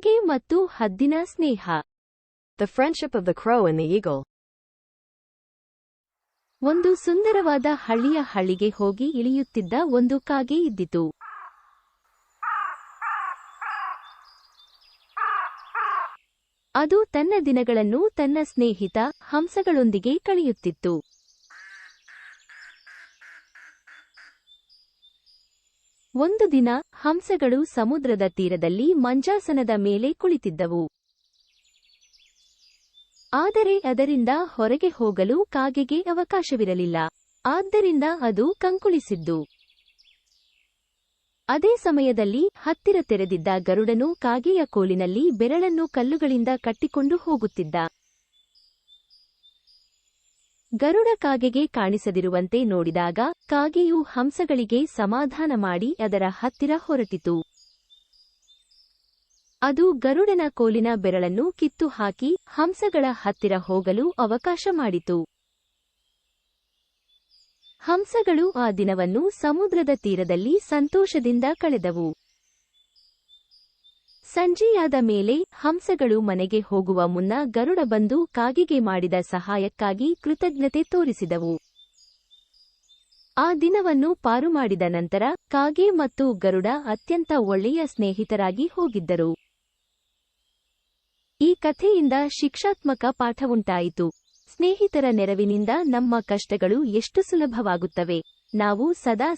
ಕಾಗೆ ಮತ್ತು ಹದ್ದಿನ ಸ್ನೇಹ. The friendship of the crow and the eagle. ಒಂದು ಸುಂದರವಾದ ಹಳ್ಳಿಯ ಹಳ್ಳಿಗೆ ಹೋಗಿ ಇಳಿಯುತ್ತಿದ್ದ ಒಂದು ಕಾಗೆ ಇದ್ದಿತು. ಅದು ತನ್ನ ದಿನಗಳನ್ನು ತನ್ನ ಸ್ನೇಹಿತ ಹಂಸಗಳೊಂದಿಗೆ ಕಳೆಯುತ್ತಿತ್ತು. ಒಂದು ದಿನ ಹಂಸಗಳು ಸಮುದ್ರದ ತೀರದಲ್ಲಿ ಮಂಜಾಸನದ ಮೇಲೆ ಕುಳಿತಿದ್ದವು. ಆದರೆ ಅದರಿಂದ ಹೊರಗೆ ಹೋಗಲು ಕಾಗೆಗೆ ಅವಕಾಶವಿರಲಿಲ್ಲ. ಆದ್ದರಿಂದ ಅದು ಕಂಕುಳಿಸಿದ್ದು. ಅದೇ ಸಮಯದಲ್ಲಿ ಹತ್ತಿರ ತೆರೆದಿದ್ದ ಗರುಡನು ಕಾಗೆಯ ಕೋಲಿನಲ್ಲಿ ಬೆರಳನ್ನು ಕಲ್ಲುಗಳಿಂದ ಕಟ್ಟಿಕೊಂಡು ಹೋಗುತ್ತಿದ್ದ. ಗರುಡ ಕಾಗೆಗೆ ಕಾಣಿಸದಿರುವಂತೆ ನೋಡಿದಾಗ ಕಾಗೆಯು ಹಂಸಗಳಿಗೆ ಸಮಾಧಾನ ಮಾಡಿ ಅದರ ಹತ್ತಿರ ಹೊರಟಿತು. ಅದು ಗರುಡನ ಕೋಲಿನ ಬೆರಳನ್ನು ಕಿತ್ತು ಹಾಕಿ ಹಂಸಗಳ ಹತ್ತಿರ ಹೋಗಲು ಅವಕಾಶ ಮಾಡಿತು. ಹಂಸಗಳು ಆ ದಿನವನ್ನು ಸಮುದ್ರದ ತೀರದಲ್ಲಿ ಸಂತೋಷದಿಂದ ಕಳೆದವು. ಸಂಜೆಯಾದ ಮೇಲೆ ಹಂಸಗಳು ಮನೆಗೆ ಹೋಗುವ ಮುನ್ನ ಗರುಡ ಬಂದು ಕಾಗೆಗೆ ಮಾಡಿದ ಸಹಾಯಕ್ಕಾಗಿ ಕೃತಜ್ಞತೆ ತೋರಿಸಿದವು. ಆ ದಿನವನ್ನು ಪಾರು ಮಾಡಿದ ನಂತರ ಕಾಗೆ ಮತ್ತು ಗರುಡ ಅತ್ಯಂತ ಒಳ್ಳೆಯ ಸ್ನೇಹಿತರಾಗಿ ಹೋಗಿದ್ದರು. ಈ ಕಥೆಯಿಂದ ಶಿಕ್ಷಾತ್ಮಕ ಪಾಠವುಂಟಾಯಿತು. ಸ್ನೇಹಿತರ ನೆರವಿನಿಂದ ನಮ್ಮ ಕಷ್ಟಗಳು ಎಷ್ಟು ಸುಲಭವಾಗುತ್ತವೆ. ನಾವು ಸದಾ